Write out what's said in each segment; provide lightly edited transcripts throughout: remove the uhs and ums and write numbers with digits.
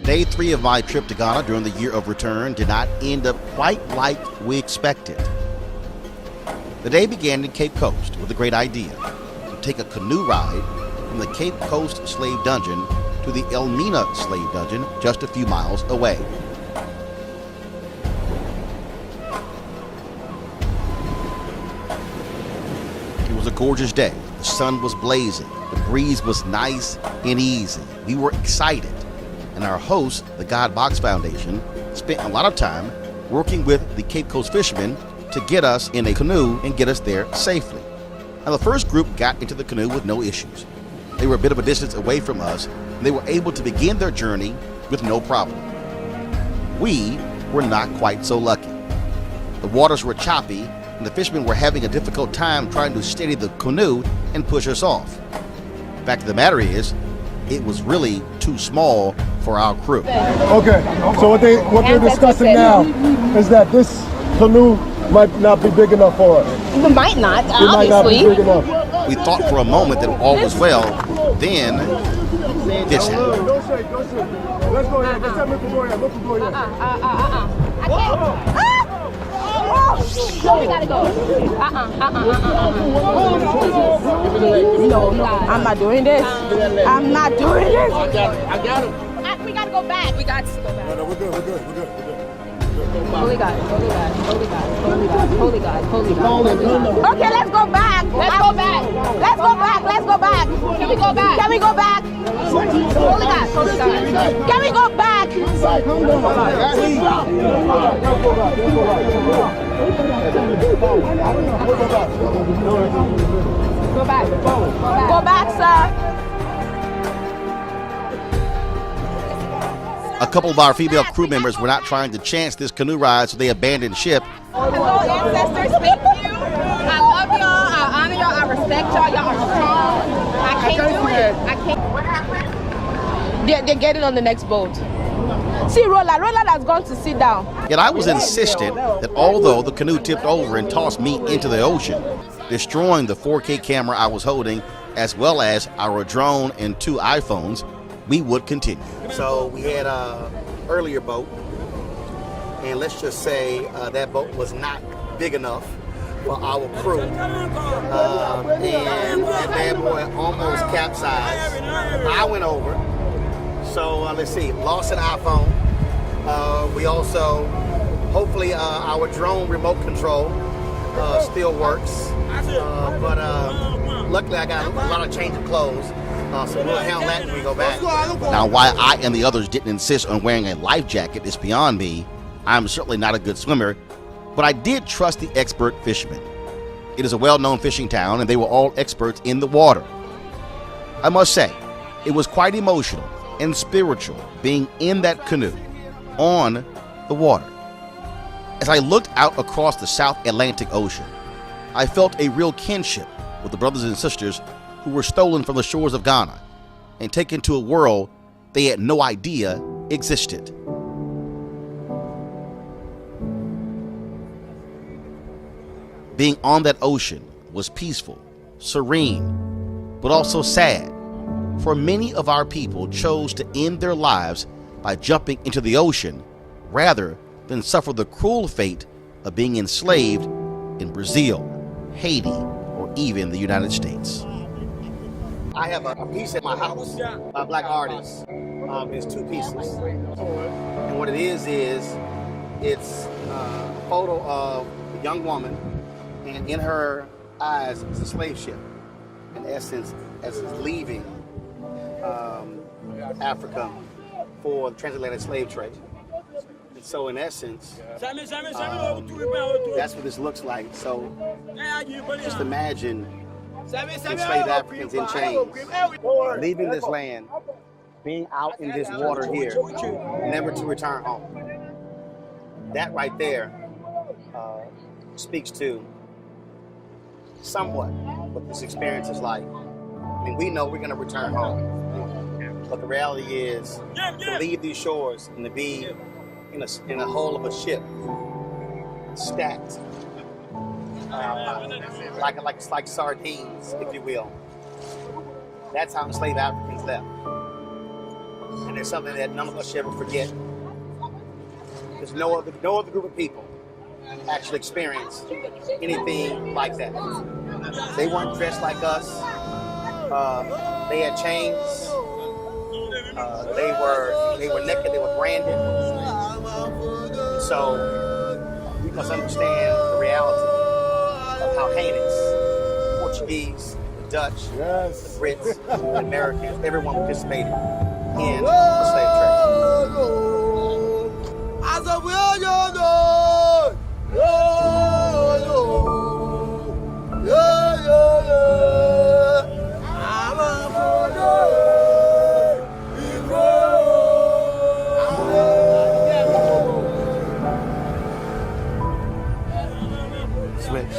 Day 3 of my trip to Ghana during the year of return did not end up quite like we expected. The day began in Cape Coast with a great idea to take a canoe ride from the Cape Coast slave dungeon to the Elmina slave dungeon just a few miles away. It was a gorgeous day. The sun was blazing. The breeze was nice and easy. We were excited. And our host, the God Box Foundation, spent a lot of time working with the Cape Coast fishermen to get us in a canoe and get us there safely. Now, the first group got into the canoe with no issues. They were a bit of a distance away from us, and they were able to begin their journey with no problem. We were not quite so lucky. The waters were choppy, and the fishermen were having a difficult time trying to steady the canoe and push us off. The fact of the matter is, it was really too small for our crew. Okay, so what they're discussing now is that this canoe might not be big enough for us. It might not, It might not be big enough. We thought for a moment that all was well, then this happened. Don't say. Let's go ahead. Let's have Mr. Go ahead. Mr. Go ahead. I can't. No, we gotta go. No, I'm not doing this. I'm not doing this. I got him. We gotta go back. We got to go back. No, we're good. Holy God, holy God, holy God, holy God, holy God, holy God. Okay, let's go back. Let's go back. Let's go back. Let's go back. Can we go back? Can we go back? Holy God, holy God. Can we go back? Go back. Go back, sir. A couple of our female crew members were not trying to chance this canoe ride, so they abandoned ship. Hello, ancestors. Thank you. I love y'all. I honor y'all. I respect y'all. Y'all are strong. I can't do it. I can't. What happened? They're getting on the next boat. See, Roland has gone to sit down. Yet I was insistent that although the canoe tipped over and tossed me into the ocean, destroying the 4K camera I was holding, as well as our drone and 2 iPhones, we would continue. So we had a earlier boat, and let's just say that boat was not big enough for our crew, and that bad boy almost capsized. I went over, so let's see, lost an iPhone. We also, hopefully our drone remote control still works, but luckily I got a lot of change of clothes. So we'll handle that when we go back. Now, why I and the others didn't insist on wearing a life jacket is beyond me. I'm certainly not a good swimmer, but I did trust the expert fishermen. It is a well-known fishing town, and they were all experts in the water. I must say, it was quite emotional and spiritual being in that canoe, on the water. As I looked out across the South Atlantic Ocean, I felt a real kinship with the brothers and sisters who were stolen from the shores of Ghana and taken to a world they had no idea existed. Being on that ocean was peaceful, serene, but also sad, for many of our people chose to end their lives by jumping into the ocean rather than suffer the cruel fate of being enslaved in Brazil, Haiti, or even the United States. I have a piece at my house by a black artist. It's 2 pieces. And what it is it's a photo of a young woman, and in her eyes is a slave ship, in essence, as it's leaving Africa for the transatlantic slave trade. And so in essence, that's what this looks like. So just imagine enslaved Africans in chains, leaving this land, being out in this water here, never to return home. That right there speaks to somewhat what this experience is like. I mean, we know we're going to return home, but the reality is to leave these shores and to be in a hull of a ship, stacked, like sardines, if you will. That's how enslaved Africans left. And it's something that none of us should ever forget. Because no other group of people actually experienced anything like that. They weren't dressed like us. They had chains. They were naked. They were branded. So we must understand the reality of how heinous the Portuguese, the Dutch, the Brits, the Americans, everyone participated in the slave trade. Switch.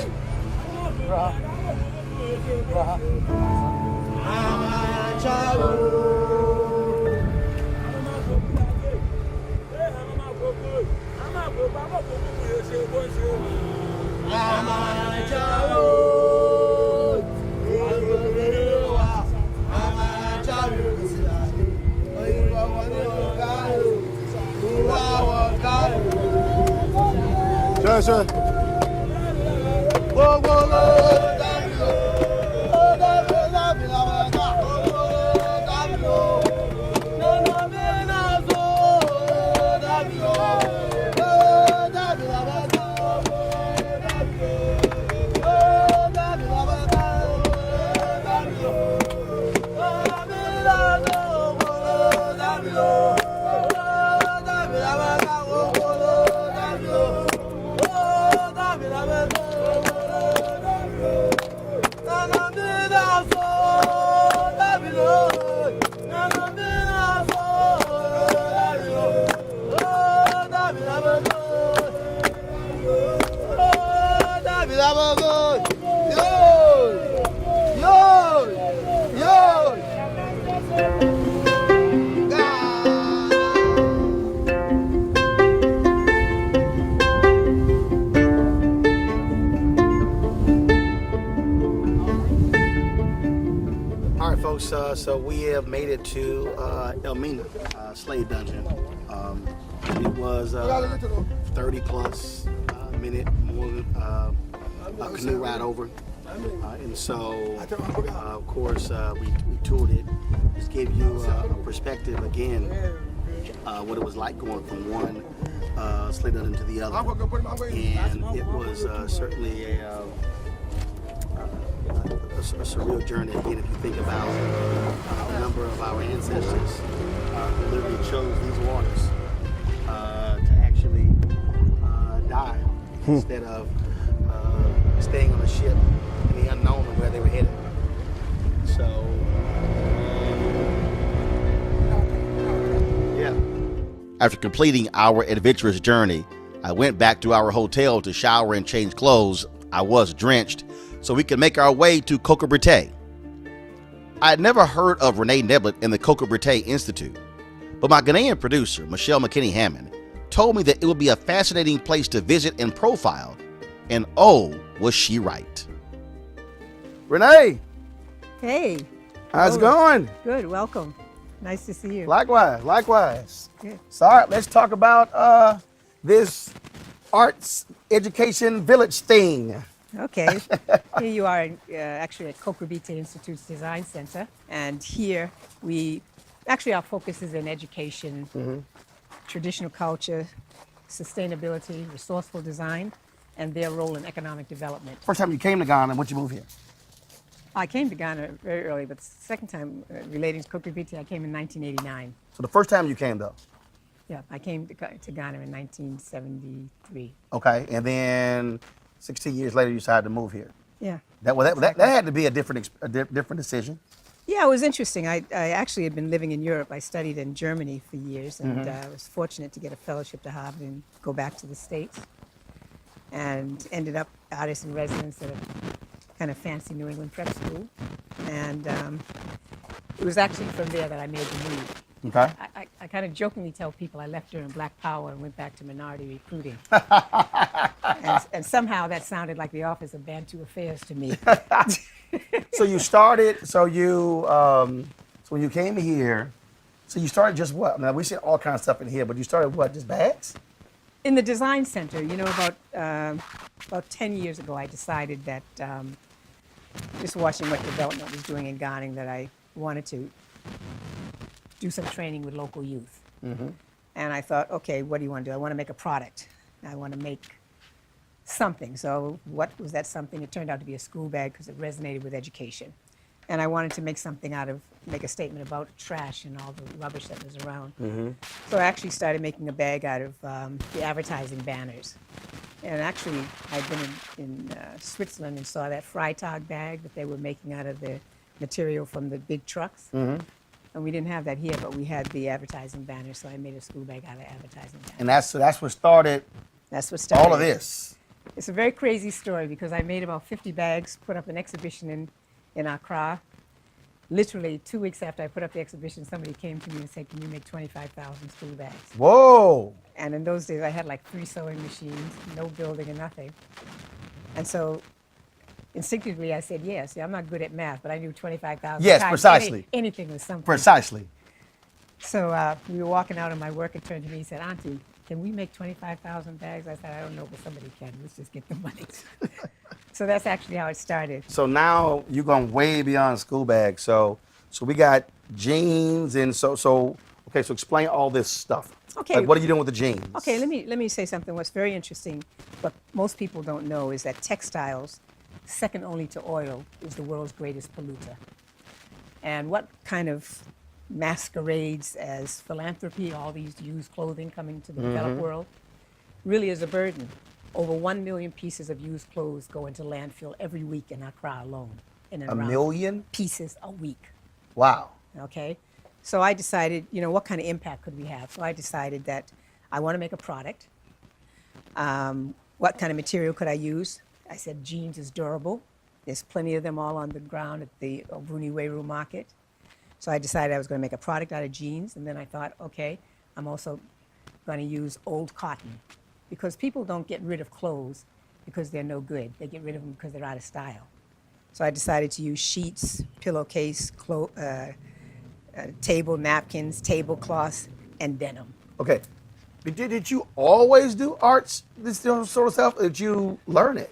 Sure. All right, folks. So we have made it to El Mina, slave dungeon. It was 30 plus minute more a canoe ride over, and so of course we toured it. Just gave you a perspective again what it was like going from one slave dungeon to the other, and it was certainly a surreal journey. Again, if you think about a number of our ancestors who literally chose these waters to actually die instead of staying on a ship in the unknown of where they were headed. So, yeah. After completing our adventurous journey, I went back to our hotel to shower and change clothes. I was drenched, so we could make our way to Pt.3. I had never heard of Renee Neblett and the Pt.3 Institute, but my Ghanaian producer, Michelle McKinney-Hammond, told me that it would be a fascinating place to visit and profile, and oh, was she right. Renee, Hey. how's it going? Good, welcome. Nice to see you. Likewise. Good. So, all right, let's talk about this arts education village thing. Okay. Here you are actually at Pt.3 Institute's Design Center. And here our focus is in education, traditional culture, sustainability, resourceful design, and their role in economic development. First time you came to Ghana, when'd you move here? I came to Ghana very early, but the second time relating to Pt.3, I came in 1989. So the first time you came though? Yeah, I came to Ghana in 1973. Okay, and then 16 years later you decided to move here. Yeah. That had to be a different decision. Yeah, it was interesting. I actually had been living in Europe. I studied in Germany for years, and I was fortunate to get a fellowship to Harvard and go back to the States, and ended up artist in residence at a kind of fancy New England prep school. And it was actually from there that I made the move. Okay. I kind of jokingly tell people I left during Black Power and went back to minority recruiting. and somehow that sounded like the Office of Bantu Affairs to me. So when you came here, So you started just what? Now we see all kinds of stuff in here, but you started what? Just bags? In the design center, about 10 years ago, I decided that just watching what development was doing in Ghana, that I wanted to do some training with local youth. And I thought, okay, what do you want to do? I want to make a product. I want to make something. So what was that something? It turned out to be a school bag because it resonated with education. And I wanted to make something make a statement about trash and all the rubbish that was around. So I actually started making a bag out of the advertising banners. And actually, I'd been in Switzerland and saw that Freitag bag that they were making out of the material from the big trucks. And we didn't have that here, but we had the advertising banners, so I made a school bag out of advertising banners. And that's what started That's what started all of this. It's a very crazy story because I made about 50 bags, put up an exhibition in Accra. Literally 2 weeks after I put up the exhibition, somebody came to me and said, can you make 25,000 school bags? Whoa. And in those days, I had like 3 sewing machines, no building and nothing. And so instinctively, I said, yes. Yeah, I'm not good at math, but I knew 25,000 Yes, times precisely. anything was something. Precisely. So we were walking out of my work and turned to me and said, Auntie, can we make 25,000 bags? I said, I don't know, but somebody can. Let's just get the money. So that's actually how it started. So now you're going way beyond school bags. So we got jeans and so explain all this stuff. Okay. Like, what are you doing with the jeans? Okay, let me say something. What's very interesting, what most people don't know, is that textiles, second only to oil, is the world's greatest polluter. And what kind of masquerades as philanthropy, all these used clothing coming to the developed world, really is a burden. Over 1 million pieces of used clothes go into landfill every week in Accra alone. In and A around. million? Pieces a week. Wow. Okay? So I decided, what kind of impact could we have? So I decided that I want to make a product. What kind of material could I use? I said jeans is durable. There's plenty of them all on the ground at the Bruniweru market. So I decided I was going to make a product out of jeans. And then I thought, okay, I'm also going to use old cotton. Because people don't get rid of clothes because they're no good. They get rid of them because they're out of style. So I decided to use sheets, pillowcase, table napkins, tablecloths, and denim. Okay. Did you always do arts, this sort of stuff, or did you learn it?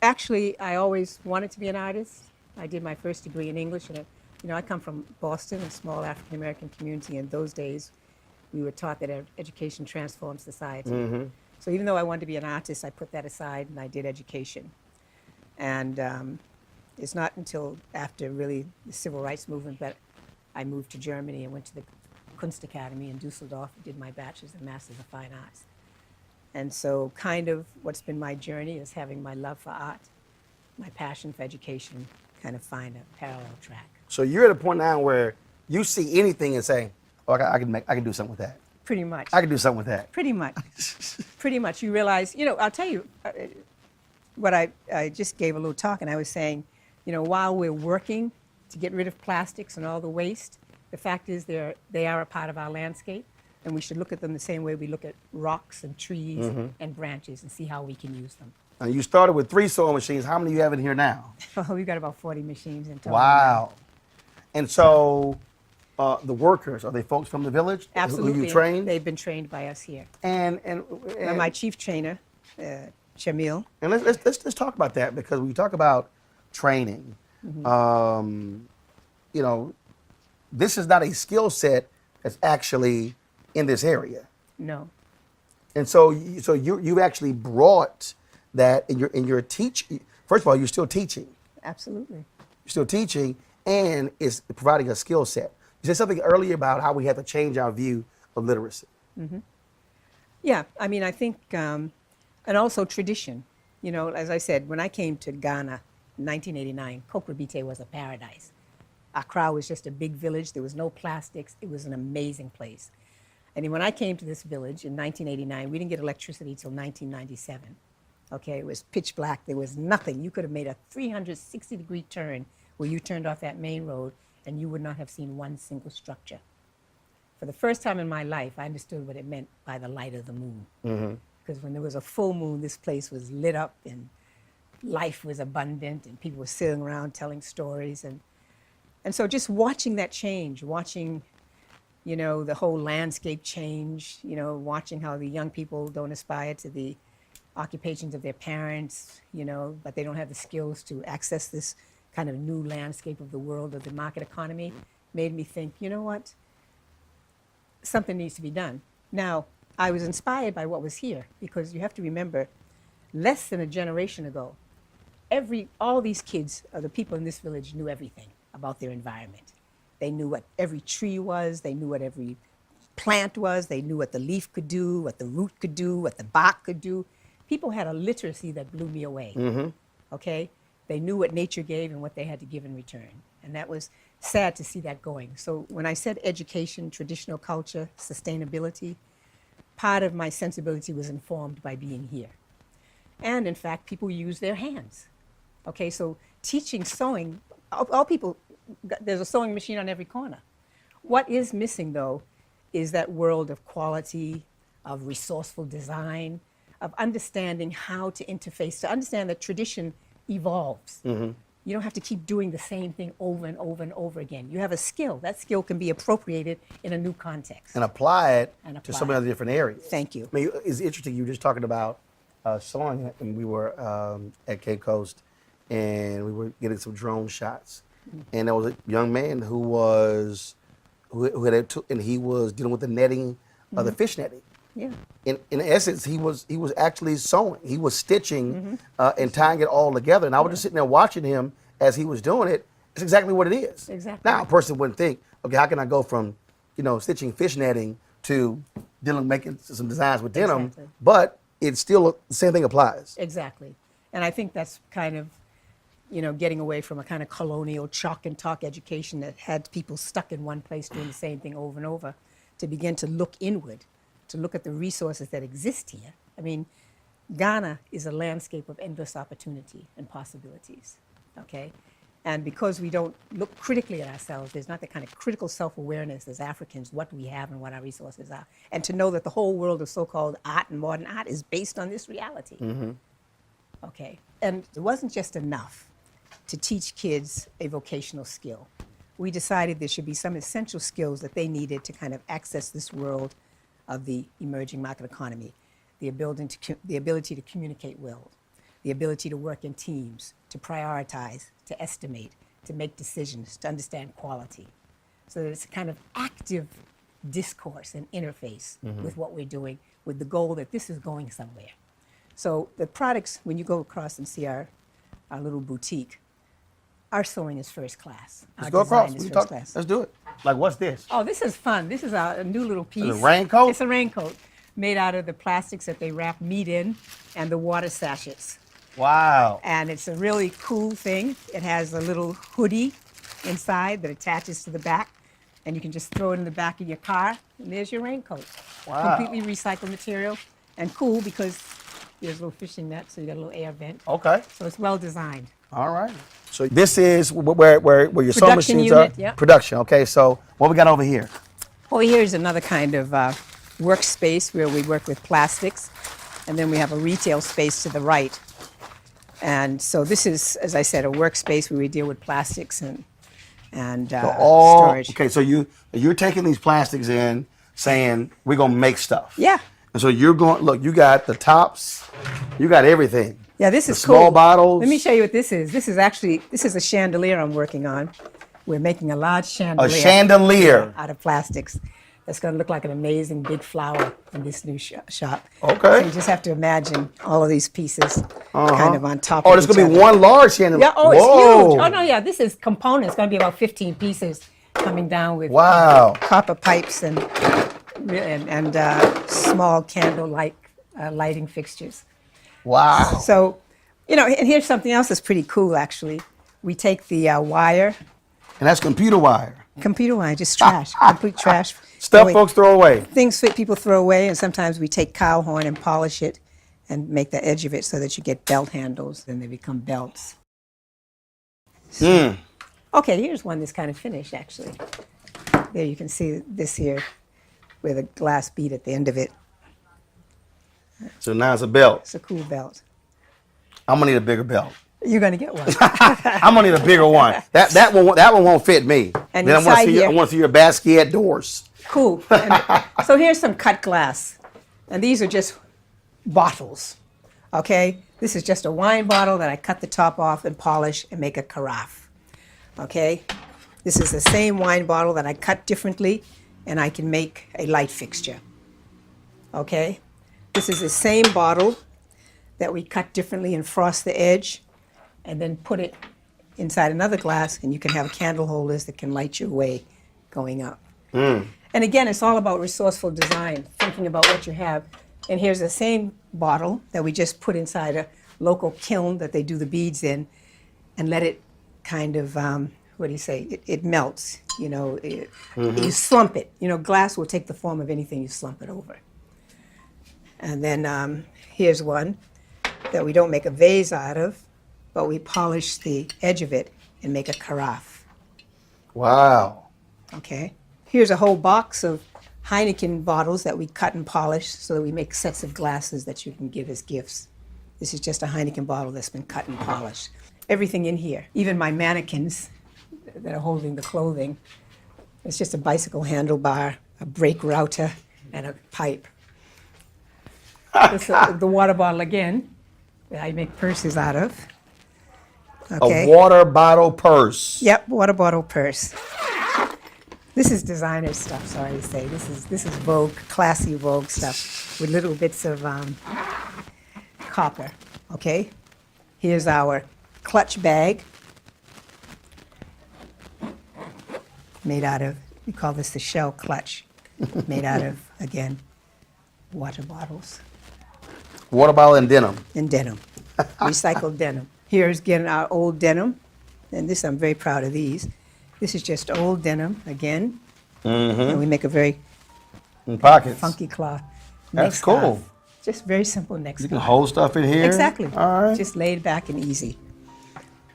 Actually, I always wanted to be an artist. I did my first degree in English, and I come from Boston, a small African-American community. In those days, we were taught that education transforms society. So even though I wanted to be an artist, I put that aside and I did education. And it's not until after really the civil rights movement that I moved to Germany and went to the Kunstakademie in Dusseldorf and did my bachelor's and master's of fine arts. And so kind of what's been my journey is having my love for art, my passion for education, kind of find a parallel track. So you're at a point now where you see anything and say, oh, I can do something with that. Pretty much. I can do something with that. Pretty much. Pretty much. You realize, I'll tell you what I just gave a little talk and I was saying, while we're working to get rid of plastics and all the waste, the fact is they are a part of our landscape and we should look at them the same way we look at rocks and trees and branches and see how we can use them. And you started with 3 sewing machines. How many do you have in here now? Well, we've got about 40 machines in total. Wow. And so the workers, are they folks from the village? Absolutely. Who you trained? They've been trained by us here. And my chief trainer, Jamil. And let's talk about that, because when you talk about training, this is not a skill set that's actually in this area. No. And so you've actually brought that in your teach. First of all, you're still teaching. Absolutely. You're still teaching, and it's providing a skill set. You said something earlier about how we have to change our view of literacy. Yeah, I think, and also tradition. As I said, when I came to Ghana in 1989, Pt.3 was a paradise. Accra was just a big village. There was no plastics. It was an amazing place. And when I came to this village in 1989, we didn't get electricity till 1997. Okay, it was pitch black. There was nothing. You could have made a 360-degree turn where you turned off that main road and you would not have seen one single structure. For the first time in my life, I understood what it meant by the light of the moon. Because when there was a full moon, this place was lit up and life was abundant and people were sitting around telling stories. And And so just watching that change, watching, the whole landscape change, watching how the young people don't aspire to the occupations of their parents, but they don't have the skills to access this kind of new landscape of the world of the market economy, made me think, you know what? Something needs to be done. Now, I was inspired by what was here because you have to remember, less than a generation ago, all these kids, the people in this village, knew everything about their environment. They knew what every tree was. They knew what every plant was. They knew what the leaf could do, what the root could do, what the bark could do. People had a literacy that blew me away. Okay? They knew what nature gave and what they had to give in return. And that was sad to see that going. So when I said education, traditional culture, sustainability, part of my sensibility was informed by being here. And in fact, people use their hands. Okay, so teaching sewing, all people, there's a sewing machine on every corner. What is missing, though, is that world of quality, of resourceful design, of understanding how to interface, to understand that tradition evolves. You don't have to keep doing the same thing over and over and over again. You have a skill. That skill can be appropriated in a new context. And apply it to some of the different areas. Thank you. I mean, it's interesting. You were just talking about sewing, and we were at Cape Coast, and we were getting some drone shots. And there was a young man who and he was dealing with the netting, the fish netting. Yeah. In essence, he was actually sewing. He was stitching and tying it all together. And I was just sitting there watching him as he was doing it. It's exactly what it is. Exactly. Now, a person wouldn't think, okay, how can I go from, stitching fish netting to making some designs with denim? Exactly. But it's still the same thing applies. Exactly. And I think that's kind of, getting away from a kind of colonial chalk and talk education that had people stuck in one place doing the same thing over and over, to begin to look inward, to look at the resources that exist here. I mean, Ghana is a landscape of endless opportunity and possibilities, okay? And because we don't look critically at ourselves, there's not the kind of critical self-awareness as Africans, what we have and what our resources are. And to know that the whole world of so-called art and modern art is based on this reality. Okay, and it wasn't just enough to teach kids a vocational skill. We decided there should be some essential skills that they needed to kind of access this world of the emerging market economy. The ability to communicate well, the ability to work in teams, to prioritize, to estimate, to make decisions, to understand quality. So that it's a kind of active discourse and interface with what we're doing, with the goal that this is going somewhere. So the products, when you go across and see our little boutique, our sewing is first class. Let's go across. Let's do it. Like, what's this? Oh, this is fun. This is a new little piece. It's a raincoat? It's a raincoat made out of the plastics that they wrap meat in and the water sachets. Wow. And it's a really cool thing. It has a little hoodie inside that attaches to the back, and you can just throw it in the back of your car, and there's your raincoat. Wow. Completely recycled material, and cool because there's a little fishing net, so you got a little air vent. Okay. So it's well designed. All right. So this is where your sewing Production machines unit, are? yeah. Production, okay. So what we got over here? Over here is another kind of workspace where we work with plastics, and then we have a retail space to the right. And so this is, as I said, a workspace where we deal with plastics and storage. Okay, so you're taking these plastics in, saying we're gonna make stuff. Yeah. And so you're going, look, you got the tops, you got everything. Yeah, this is small cool. bottles. Let me show you what this is. This is a chandelier I'm working on. We're making a large chandelier. A chandelier. Out of plastics. That's going to look like an amazing big flower in this new shop. Okay. So you just have to imagine all of these pieces kind of on top of Oh, there's each going to be other. one large chandelier. Yeah, oh, it's Whoa. huge. Oh, no, yeah, this is components. It's going to be about 15 pieces coming down with Wow. copper pipes and small candle lighting fixtures. Wow. So, and here's something else that's pretty cool, actually. We take the wire. And that's computer wire. Computer wire, just trash, complete trash. Stuff folks throw away. Things that people throw away, and sometimes we take cow horn and polish it and make the edge of it so that you get belt handles, and they become belts. Okay, here's one that's kind of finished, actually. There you can see this here with a glass bead at the end of it. So now it's a belt. It's a cool belt. I'm going to need a bigger belt. You're gonna get one. I'm gonna need a bigger one. That one won't fit me. And then inside here- I want to see your Basquiat doors. Cool. And so here's some cut glass, and these are just bottles. Okay, this is just a wine bottle that I cut the top off and polish and make a carafe. Okay, this is the same wine bottle that I cut differently, and I can make a light fixture. Okay, this is the same bottle that we cut differently and frost the edge, and then put it inside another glass, and you can have candle holders that can light your way going up. And again, it's all about resourceful design, thinking about what you have. And here's the same bottle that we just put inside a local kiln that they do the beads in, and let it kind of, what do you say, it melts, you know, you slump it. You know, glass will take the form of anything you slump it over. And then here's one that we don't make a vase out of, but we polish the edge of it and make a carafe. Wow. Okay. Here's a whole box of Heineken bottles that we cut and polish so that we make sets of glasses that you can give as gifts. This is just a Heineken bottle that's been cut and polished. Everything in here, even my mannequins that are holding the clothing, it's just a bicycle handlebar, a brake router, and a pipe. This, the water bottle again, that I make purses out of. Okay. A water bottle purse. Yep, water bottle purse. This is designer stuff, sorry to say. This is Vogue, classy Vogue stuff with little bits of copper, okay? Here's our clutch bag made out of, we call this the shell clutch, made out of, again, water bottles Water bottle and denim. and denim, recycled denim. Here's again our old denim, and this, I'm very proud of these. This is just old denim again, and we make a very In pockets. funky cloth. That's neck cool. scarf. Just very simple neck You can scarf. hold stuff in here. Exactly. All right. Just laid back and easy.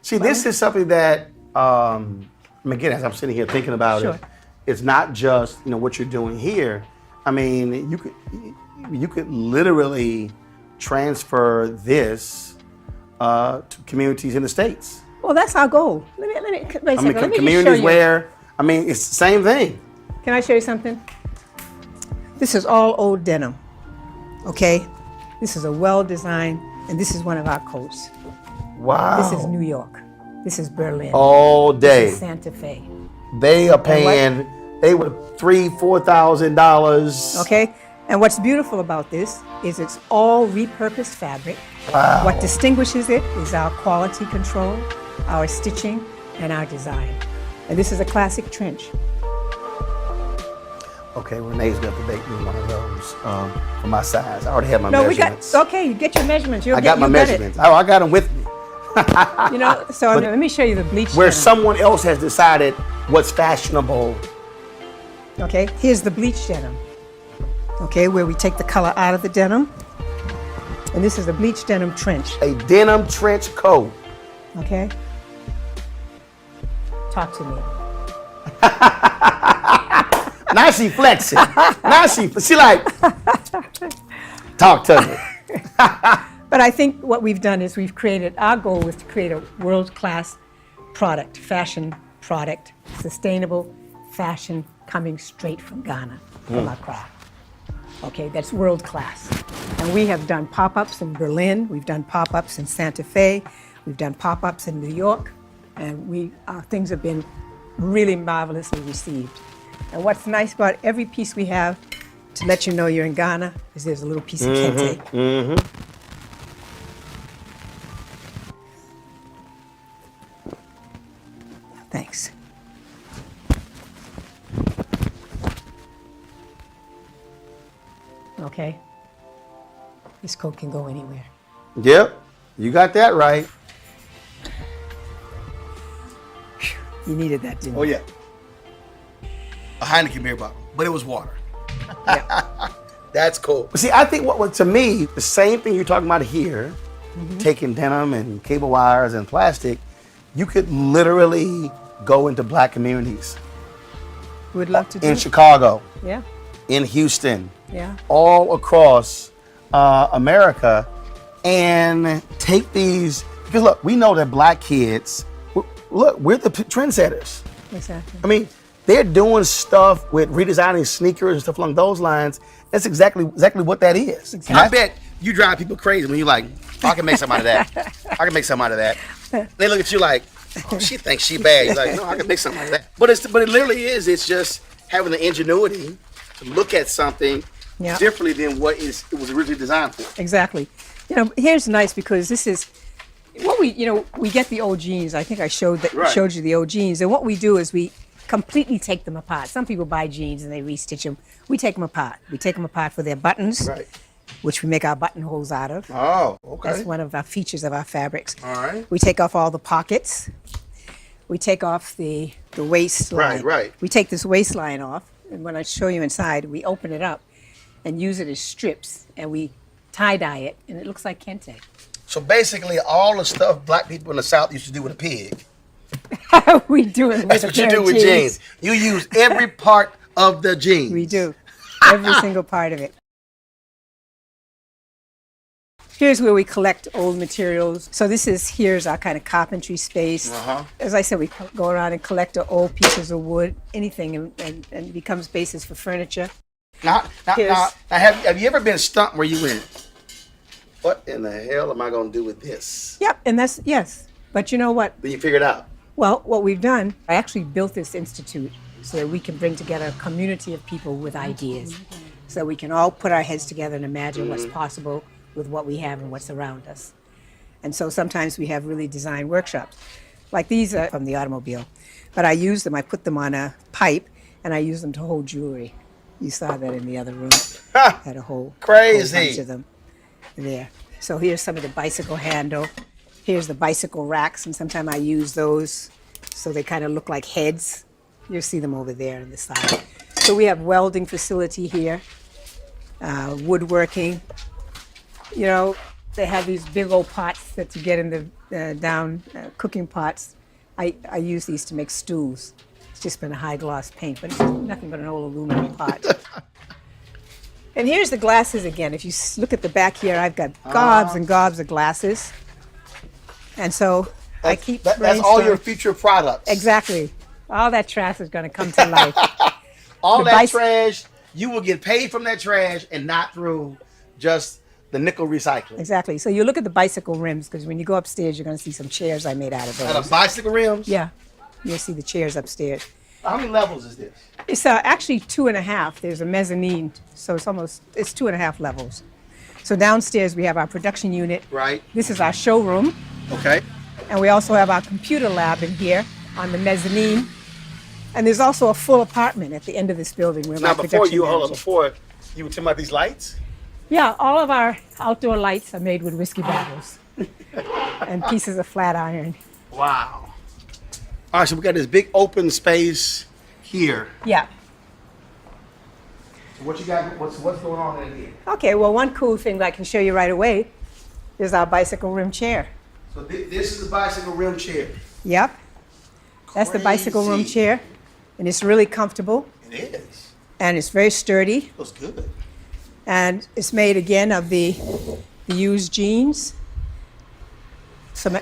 See, this is something that, again, as I'm sitting here thinking about Sure. it, it's not just what you're doing here. I mean, you could literally transfer this to communities in the States. Well, that's our goal. Let me wait a second. Let me just show communities you. where, it's the same thing. Can I show you something? This is all old denim. Okay, this is a well-designed, and this is one of our coats. Wow. This is New York. This is Berlin. All day. This is Santa Fe. They are paying, they were $3,000-$4,000. Okay, and what's beautiful about this is it's all repurposed fabric. Wow. What distinguishes it is our quality control, our stitching, and our design. And this is a classic trench. Okay, Renee's going to make me one of those for my size. I already have my No, measurements. okay, you get your measurements. I got my measurements. Oh, I got them with me. You know, so let me show you the bleach Where denim. someone else has decided what's fashionable. Okay, here's the bleach denim. Okay, where we take the color out of the denim. And this is the bleach denim trench. A denim trench coat. Okay? Talk to me. Now she flexing. Now she like, talk to me. But I think what we've done is we've created, our goal was to create a world-class product, fashion product, sustainable fashion coming straight from Ghana, from our craft. Okay, that's world-class. And we have done pop-ups in Berlin, we've done pop-ups in Santa Fe, we've done pop-ups in New York, and our things have been really marvelously received. And what's nice about every piece we have, to let you know you're in Ghana, is there's a little piece of kente. Thanks. Okay. This coat can go anywhere. Yep, you got that right. You needed that, didn't you? Oh, yeah. A Heineken beer bottle, but it was water. That's cool. But see, I think what to me, the same thing you're talking about here, taking denim and cable wires and plastic, you could literally go into black communities. We'd love to do In it. Chicago, Yeah, in Houston, yeah. all across America, and take these Because look, we know that black kids, look, we're the trendsetters. Exactly. I mean, they're doing stuff with redesigning sneakers and stuff along those lines. That's exactly what that is. Exactly. And I bet you drive people crazy when you're like, oh, I can make something out of that. I can make something out of that. They look at you like, oh, she thinks she bad. You're like, no, I can make something out of that. But it literally is. It's just having the ingenuity to look at something differently than what it was originally designed for. Exactly. You know, here's nice because this is what we get the old jeans. I think I showed you the old jeans. And what we do is we completely take them apart. Some people buy jeans and they restitch them. We take them apart. We take them apart for their buttons, which we make our buttonholes out of. Oh, okay. That's one of our features of our fabrics. All right. We take off all the pockets. We take off the waistline. Right. We take this waistline off, and when I show you inside, we open it up and use it as strips, and we tie-dye it, and it looks like kente. So basically, all the stuff black people in the South used to do with a pig. We do it with That's what you do with jeans. You use every part of the jeans. We do. Every single part of it. Here's where we collect old materials. So here's our kind of carpentry space. As I said, we go around and collect old pieces of wood, anything, and it becomes basis for furniture. Now, have you ever been stumped where you went, what in the hell am I going to do with this? Yep, and yes. But you know what? Then you figure it out. Well, what we've done, I actually built this institute so that we can bring together a community of people with ideas. So we can all put our heads together and imagine what's possible with what we have and what's around us. And so sometimes we have really design workshops. Like these are from the automobile. But I use them, I put them on a pipe, and I use them to hold jewelry. You saw that in the other room. Had a whole bunch of them there. So here's some of the bicycle handle. Here's the bicycle racks, and sometimes I use those so they kind of look like heads. You'll see them over there on the side. So we have welding facility here, woodworking. You know, they have these big old pots that you get in the cooking pots. I use these to make stews. It's just been a high gloss paint, but it's nothing but an old aluminum pot. And here's the glasses again. If you look at the back here, I've got gobs and gobs of glasses. And so I keep that's all your future products. Exactly. All that trash is going to come to life. All that trash, you will get paid from that trash and not through just the nickel recycling. Exactly. So you look at the bicycle rims, because when you go upstairs, you're going to see some chairs I made out of those. Out of bicycle rims? Yeah. You'll see the chairs upstairs. How many levels is this? It's actually 2.5. There's a mezzanine, so it's 2.5 levels. So downstairs we have our production unit. Right. This is our showroom. Okay. And we also have our computer lab in here on the mezzanine. And there's also a full apartment at the end of this building where Now, my before production you were talking about these lights? Yeah, all of our outdoor lights are made with whiskey bottles and pieces of flat iron. Wow. All right, so we got this big open space here. Yeah. So what you got? What's going on in here? Okay, well, one cool thing that I can show you right away is our bicycle rim chair. So this is the bicycle rim chair. Yep. That's the bicycle rim chair, and it's really comfortable. It is. And it's very sturdy. Looks good. And it's made again of the used jeans, some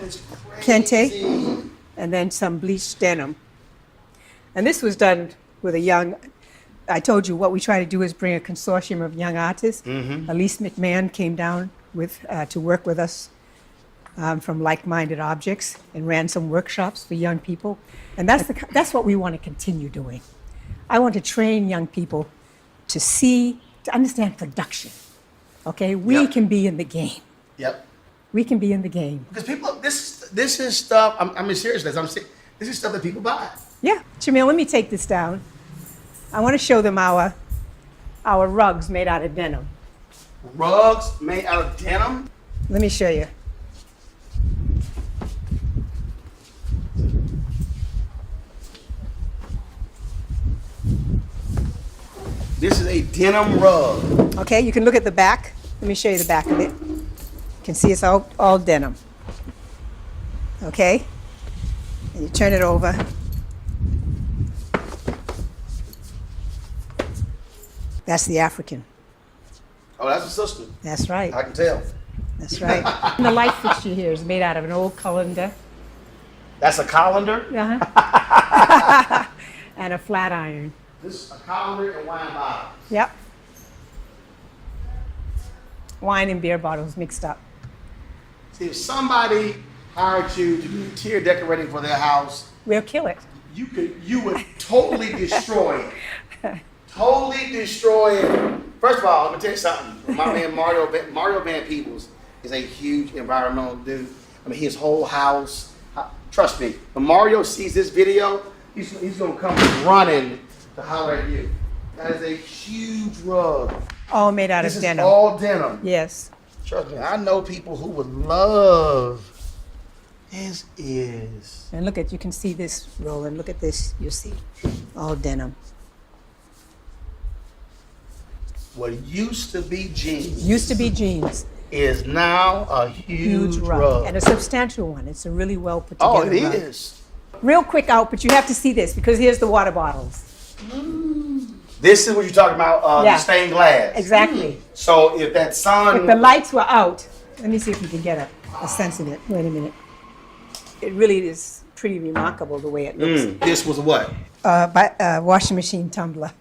kente, and then some bleached denim. And this was done with I told you what we try to do is bring a consortium of young artists. Elise McMahon came down to work with us from Like-Minded Objects and ran some workshops for young people. And that's what we want to continue doing. I want to train young people to understand production. Okay, we can be in the game. Yep. We can be in the game. Because people, this is stuff. I mean, seriously, this is stuff that people buy. Yeah, Jamil, let me take this down. I want to show them our rugs made out of denim. Rugs made out of denim? Let me show you. This is a denim rug. Okay, you can look at the back. Let me show you the back of it. You can see it's all denim. Okay? And you turn it over. That's the African. Oh, that's a sister. That's right. I can tell. That's right. And the light fixture here is made out of an old colander. That's a colander? Uh-huh. And a flat iron. This is a colander and wine bottles. Yep. Wine and beer bottles mixed up. See, if somebody hired you to do interior decorating for their house, We'll kill it. you would totally destroy it. Totally destroy it. First of all, let me tell you something. My man Mario Van Peebles is a huge environmental dude. I mean, his whole house. Trust me, when Mario sees this video, he's gonna come running to holler at you. That is a huge rug. All made out This of is denim. all denim. Yes. Trust me, I know people who would love this is. And look at, you can see this, Roland. Look at this, you'll see. All denim. What used to be jeans Used to be jeans. is now a huge rug. rug. And a substantial one. It's a really well put Oh, together it rug. is. Real quick out, but you have to see this because here's the water bottles. This is what you're talking about, Yeah. the stained glass. Exactly. So if that sun, If the lights were out, let me see if you can get a sense of it. Wait a minute. It really is pretty remarkable the way it looks. this was what? Washing machine tumbler.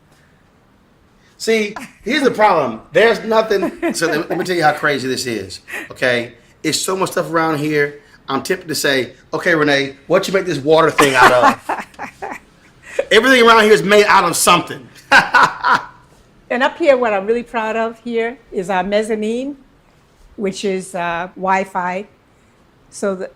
See, here's the problem. There's nothing. So let me tell you how crazy this is. Okay, it's so much stuff around here. I'm tempted to say, okay, Renee, what you make this water thing out of? Everything around here is made out of something. And up here, what I'm really proud of here is our mezzanine, which is Wi-Fi. So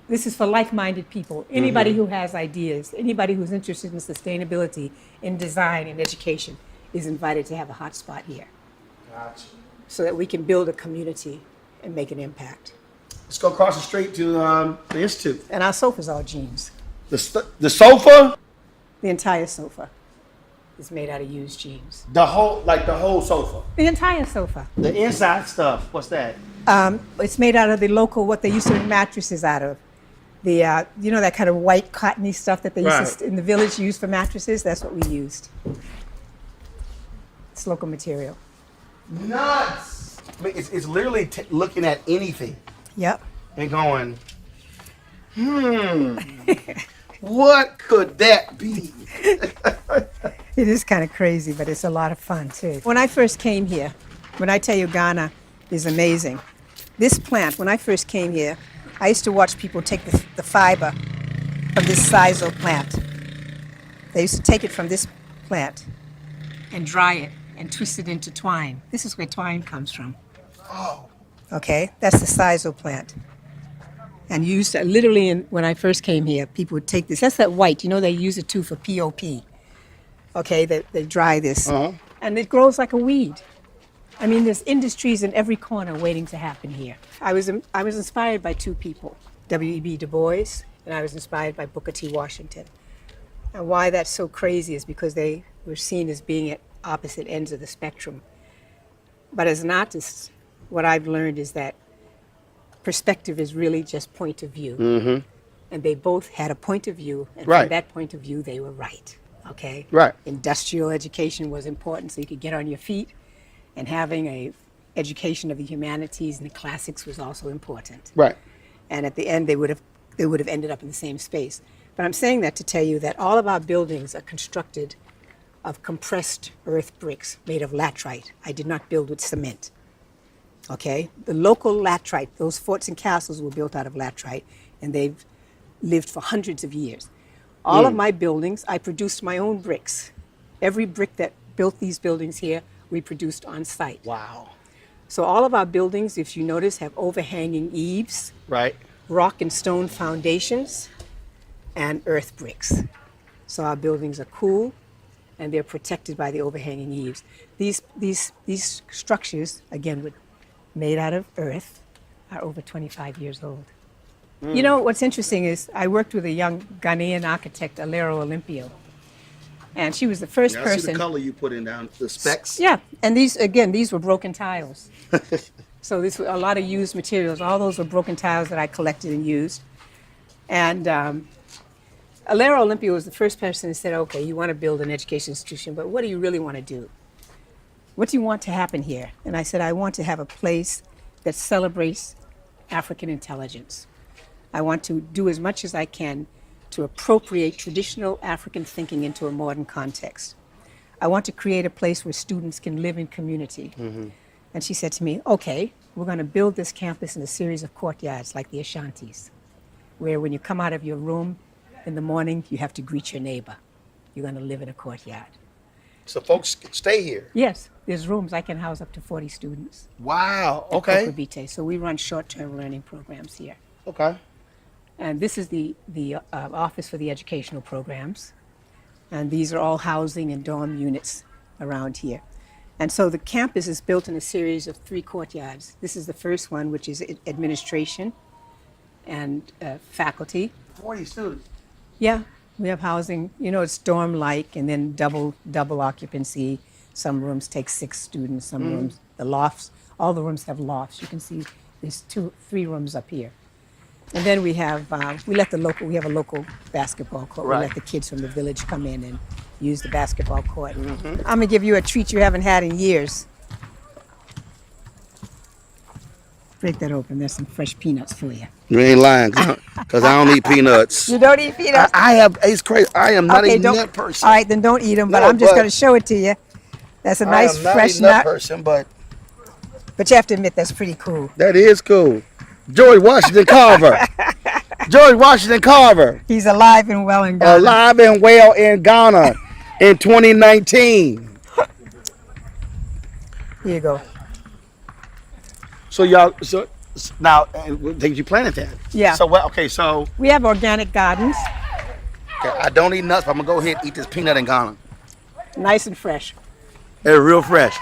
this is for like-minded people. Anybody who has ideas, anybody who's interested in sustainability, in design, in education, is invited to have a hotspot here. Gotcha. So that we can build a community and make an impact. Let's go across the street to the Institute. And our sofa's all jeans. The sofa, The entire sofa is made out of used jeans. the whole sofa. The entire sofa. The inside stuff, what's that? It's made out of the local, what they used to make mattresses out of. The you know that kind of white cottony stuff that they used to, in the village used for mattresses? That's what we used. It's local material. Nuts. I mean, it's literally looking at anything Yep. and going, what could that be? It is kind of crazy, but it's a lot of fun too. When I first came here, when I tell you Ghana is amazing, this plant, when I first came here, I used to watch people take the fiber from this sisal plant. They used to take it from this plant and dry it and twist it into twine. This is where twine comes from. Oh. Okay, that's the sisal plant. And used to, literally, when I first came here, people would take this. That's that white. You know, they use it too for POP. Okay, they dry this. And it grows like a weed. I mean, there's industries in every corner waiting to happen here. I was inspired by two people, W.E.B. Du Bois, and I was inspired by Booker T. Washington. And why that's so crazy is because they were seen as being at opposite ends of the spectrum. But as an artist, what I've learned is that perspective is really just point of view. And they both had a point of view, and from that point of view, they were right. Okay? Right. Industrial education was important so you could get on your feet, and having a education of the humanities and the classics was also important. Right. And at the end, they would have ended up in the same space. But I'm saying that to tell you that all of our buildings are constructed of compressed earth bricks made of laterite. I did not build with cement. Okay? The local laterite, those forts and castles were built out of laterite, and they've lived for hundreds of years. All of my buildings, I produced my own bricks. Every brick that built these buildings here, we produced on site. Wow. So all of our buildings, if you notice, have overhanging eaves, Right. rock and stone foundations, and earth bricks. So our buildings are cool, and they're protected by the overhanging eaves. These structures, again, made out of earth, are over 25 years old. You know, what's interesting is I worked with a young Ghanaian architect, Alero Olympio, and she was the first I see person. the color you put in down, the specs. Yeah, and these were broken tiles. So this was a lot of used materials. All those were broken tiles that I collected and used. And Alero Olympio was the first person who said, okay, you want to build an education institution, but what do you really want to do? What do you want to happen here? And I said, I want to have a place that celebrates African intelligence. I want to do as much as I can to appropriate traditional African thinking into a modern context. I want to create a place where students can live in community. And she said to me, okay, we're going to build this campus in a series of courtyards like the Ashantis, where when you come out of your room in the morning, you have to greet your neighbor. You're going to live in a courtyard. So folks can stay here. Yes, there's rooms. I can house up to 40 students. Wow. At Okay. Pt.3. So we run short-term learning programs here. Okay. And this is the Office for the Educational Programs. And these are all housing and dorm units around here. And so the campus is built in a series of 3 courtyards. This is the first one, which is administration and faculty. 40 students. Yeah, we have housing. You know, it's dorm-like, and then double occupancy. Some rooms take 6 students. Some rooms, the lofts, all the rooms have lofts. You can see there's 3 rooms up here. And then we have we have a local basketball court. Right. We let the kids from the village come in and use the basketball court. I'm gonna give you a treat you haven't had in years. Break that open. There's some fresh peanuts for you. You ain't lying, because I don't eat peanuts. You don't eat peanuts? It's crazy. I am not a nut person. All right, then don't eat them. But No, I'm just but- going to show it to you. That's a nice I am not fresh a nut nut. person, but But you have to admit that's pretty cool. that is cool. George Washington Carver. George Washington Carver. He's alive and well in Ghana. Alive and well in Ghana in 2019. Here you go. So y'all, now you planted that. Yeah. So what? Okay, so We have organic gardens, okay, I don't eat nuts, but I'm gonna go ahead and eat this peanut in Ghana. nice and fresh. They're real fresh.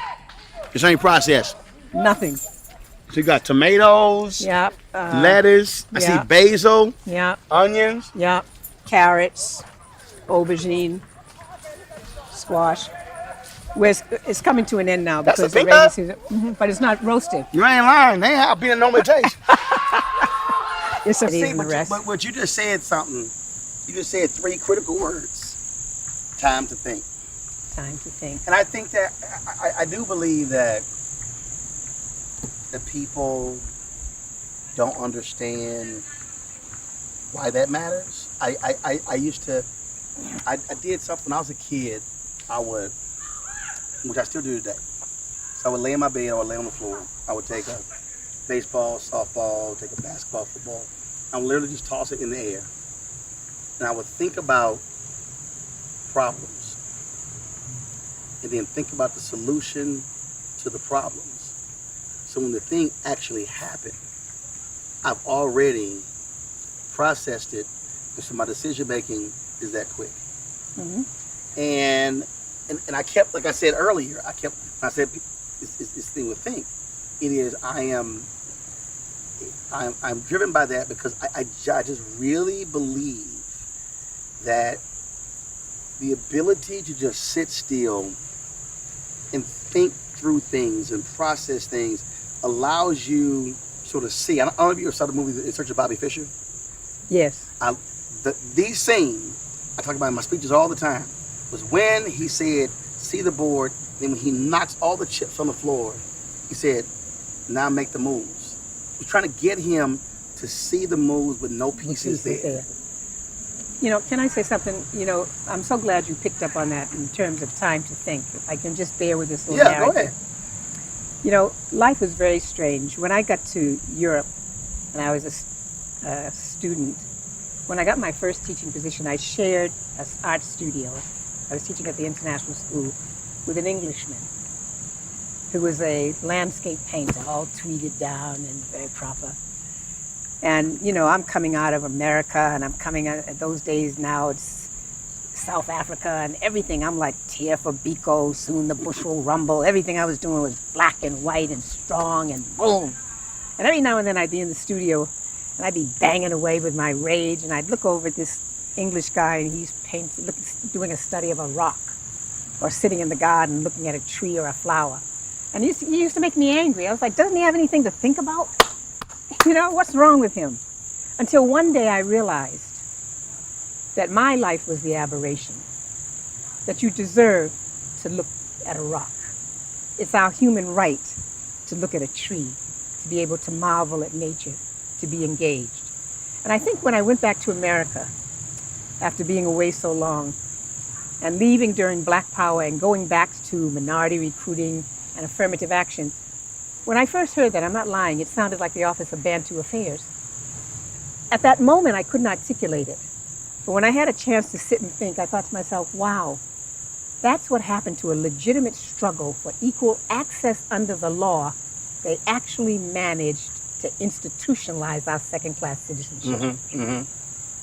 It's ain't processed. Nothing. So you got tomatoes, Yeah. lettuce. I yeah. see basil, Yeah. onions. Yeah. Carrots, aubergine, squash. It's coming to an end now That's because a the peanut? rainy season. But it's not roasted. You ain't lying. They ain't how peanut normally tastes. It's a See, the rest. but what you just said something. You just said 3 critical words. Time to think. Time to think. And I think that I do believe that the people don't understand why that matters. I used to, I did something when I was a kid. I would, which I still do today. So I would lay in my bed, I would lay on the floor. I would take a baseball, softball, take a basketball, football. I would literally just toss it in the air. And I would think about problems. And then think about the solution to the problems. So when the thing actually happened, I've already processed it, and so my decision making is that quick. And I kept, like I said earlier, I said this thing with think. It is I'm driven by that because I just really believe that the ability to just sit still and think through things and process things allows you sort of see. I don't know if you ever saw the movie In Search of Bobby Fischer. Yes. These scenes, I talk about in my speeches all the time, was when he said, see the board, then when he knocks all the chips on the floor, he said, now make the moves. We're trying to get him to see the moves with no pieces there. You know, can I say something? You know, I'm so glad you picked up on that in terms of time to think. If I can just bear with this little narrative. Go ahead. You know, life was very strange. When I got to Europe and I was a student, when I got my first teaching position, I shared an art studio. I was teaching at the international school with an Englishman who was a landscape painter, all tweeted down and very proper. And, you know, I'm coming out of America, and I'm coming out, at those days now, it's South Africa and everything. I'm like, tear for Biko, soon the bush will rumble. Everything I was doing was black and white and strong and boom. And every now and then I'd be in the studio, and I'd be banging away with my rage, and I'd look over at this English guy, and he's doing a study of a rock, or sitting in the garden looking at a tree or a flower. And he used to make me angry. I was like, doesn't he have anything to think about? You know, what's wrong with him? Until one day I realized that my life was the aberration, that you deserve to look at a rock. It's our human right to look at a tree, to to be able to marvel at nature, to be engaged. And I think when I went back to America, after being away so long, and leaving during Black Power and going back to minority recruiting and affirmative action, when I first heard that, I'm not lying, it sounded like the Office of Bantu Affairs. At that moment, I couldn't articulate it. But when I had a chance to sit and think, I thought to myself, wow, that's what happened to a legitimate struggle for equal access under the law. They actually managed to institutionalize our second-class citizenship.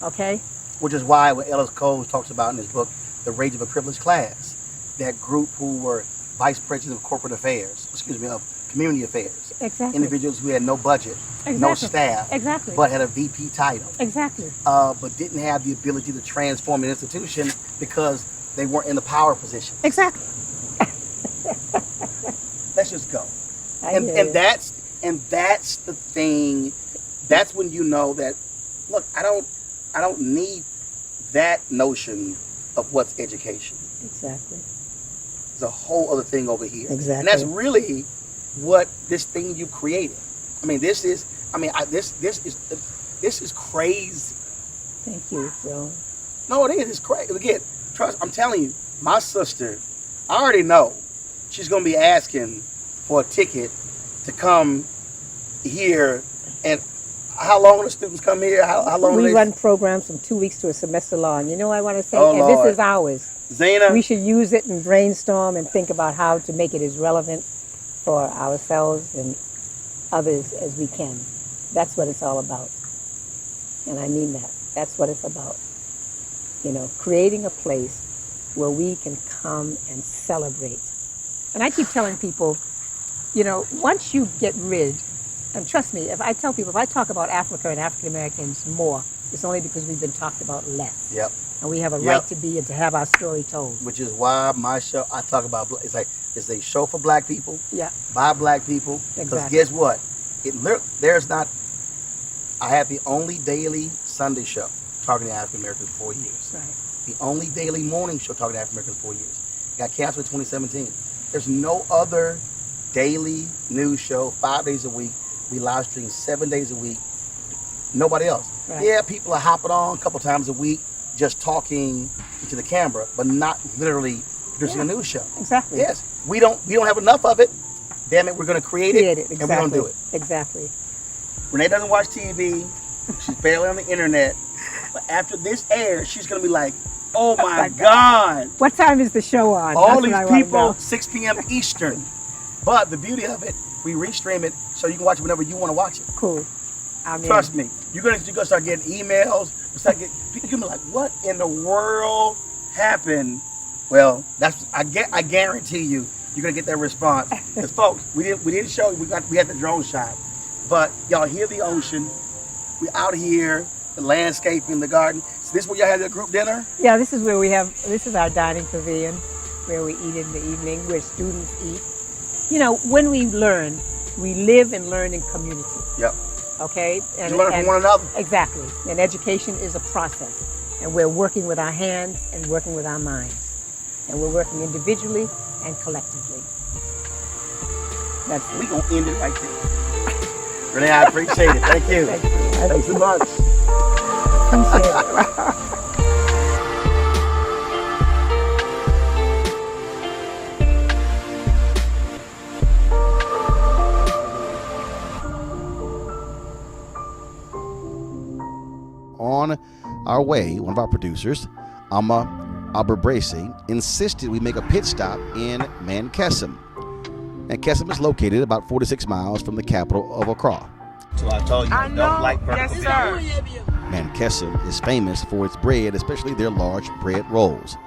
Okay? Which is why what Ellis Cole talks about in his book, The Rage of a Privileged Class, that group who were vice presidents of corporate affairs, of community affairs. Exactly. Individuals who had no budget, no staff, but had a VP title. Exactly. But didn't have the ability to transform an institution because they weren't in the power position. Exactly. Let's just go. And that's the thing. That's when you know that, look, I don't need that notion of what's education. Exactly. There's a whole other thing over here. Exactly. And that's really what this thing you created. I mean, this is crazy. Thank you, Joe. No, it is. It's crazy. Again, trust. I'm telling you, my sister, I already know she's going to be asking for a ticket to come here. And how long do the students come here? How long? We run programs from 2 weeks to a semester long. You know, I want to say, Oh, and Lord. this is ours. Zena, We should use it and brainstorm and think about how to make it as relevant for ourselves and others as we can. That's what it's all about. And I mean that. That's what it's about. You know, creating a place where we can come and celebrate. And I keep telling people, you know, once you get rid, and trust me, if I talk about Africa and African Americans more, it's only because we've been talked about less. Yep. And we have a right to be and to have our story told. Which is why my show, I talk about, it's a show for black people, Yeah. by black people. Because Exactly. guess what? I had the only daily Sunday show talking to African Americans for 4 years. Right. The only daily morning show talking to African Americans for 4 years. Got canceled in 2017. There's no other daily news show, 5 days a week. We live stream 7 days a week. Nobody else. Right. Yeah, people are hopping on a couple times a week, just talking to the camera, but not literally producing a news show. Exactly. Yes, we don't have enough of it. Damn it, we're going to create it, Exactly. and we're going to do it. Exactly. Renee doesn't watch TV. She's barely on the internet. But after this airs, she's going to be like, oh my God. What time is the show on? All That's what these I wanna people, know. 6 p.m. Eastern. But the beauty of it, we restream it so you can watch it whenever you want to watch it. Cool. I mean, Trust me, you're gonna start getting emails. You're gonna be like, what in the world happened? Well, I guarantee you're gonna get that response. Because folks, we didn't show you. We had the drone shot, but y'all hear the ocean. We out here, the landscaping, the garden. So this is where y'all have your group dinner. Yeah, this is our dining pavilion where we eat in the evening, where students eat. You know, when we learn, we live and learn in community. Yep. Okay? You learn from one another. Exactly. And education is a process. And we're working with our hands and working with our minds. And we're working individually and collectively. That's We gonna end it right there. Renee, I appreciate it. Thank you. Thanks so much. appreciate it. On our way, one of our producers, Amma Aberbracey, insisted we make a pit stop in Mankesim. Mankesim is located about 46 miles from the capital of Accra. So I told you, I don't like vertical video. Mankesim is famous for its bread, especially their large bread rolls.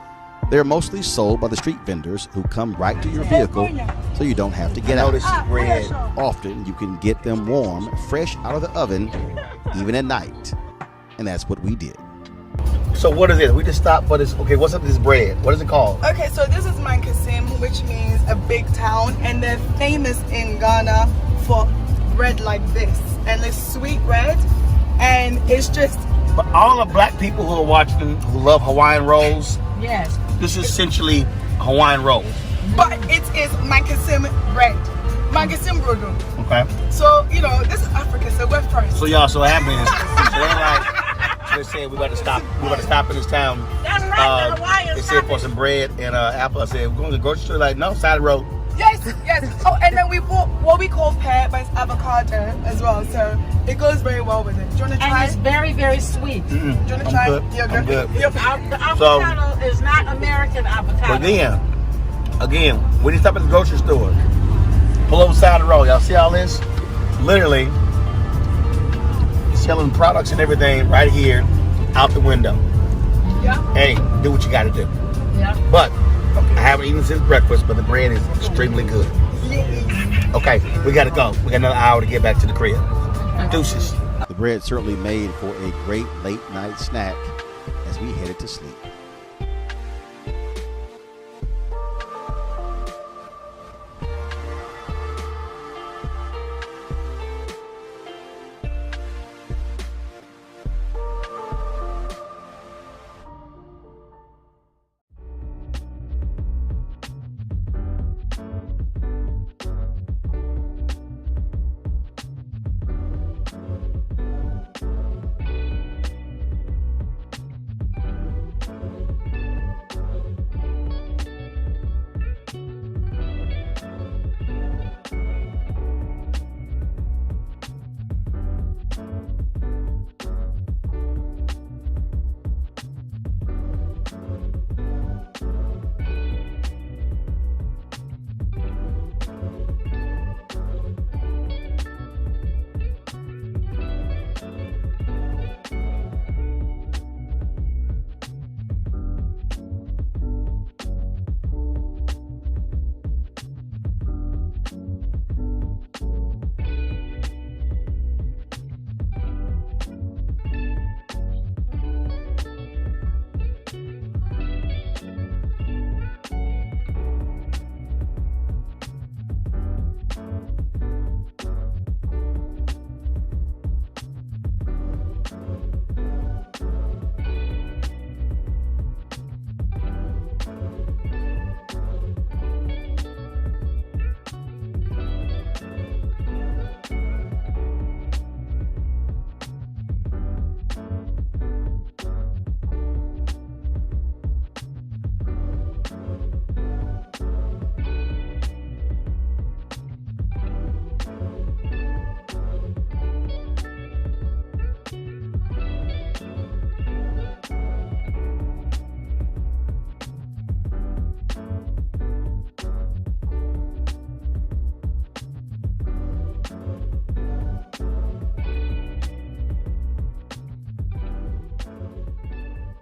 They're mostly sold by the street vendors who come right to your vehicle, so you don't have to get out. This is bread. Often you can get them warm, fresh out of the oven, even at night. And that's what we did. So what is this? We just stopped for this. Okay, what's up with this bread? What is it called? Okay, so this is Mankesim, which means a big town, and they're famous in Ghana for bread like this, and it's sweet bread, and it's just. But all the black people who are watching, who love Hawaiian rolls, Yes. this is essentially Hawaiian rolls. But it is Mankesim bread. Magasin Brodo. Okay. So, you know, this is Africa, so we're first. So y'all, so what happened is, so they like, they said we got to stop. We got to stop in this town. That's right, the Hawaiian They said for some bread and apple. I said we're going to the grocery store. Like, no, side of the road. Yes, yes. Oh, and then we bought what we call pear, but it's avocado as well. So it goes very well with it. Do you want to try? And it's very, very sweet. Do you want to try? Good. You're I'm good. You're The avocado is not American avocado. But then, again, when you stop at the grocery store, pull over the side of the road. Y'all see all this? Literally selling products and everything right here out the window. Yeah. Hey, do what you got to do. Yeah. But I haven't eaten since breakfast, but the bread is extremely good. Okay, we got to go. We got another hour to get back to the crib. Deuces. The bread certainly made for a great late night snack as we headed to sleep.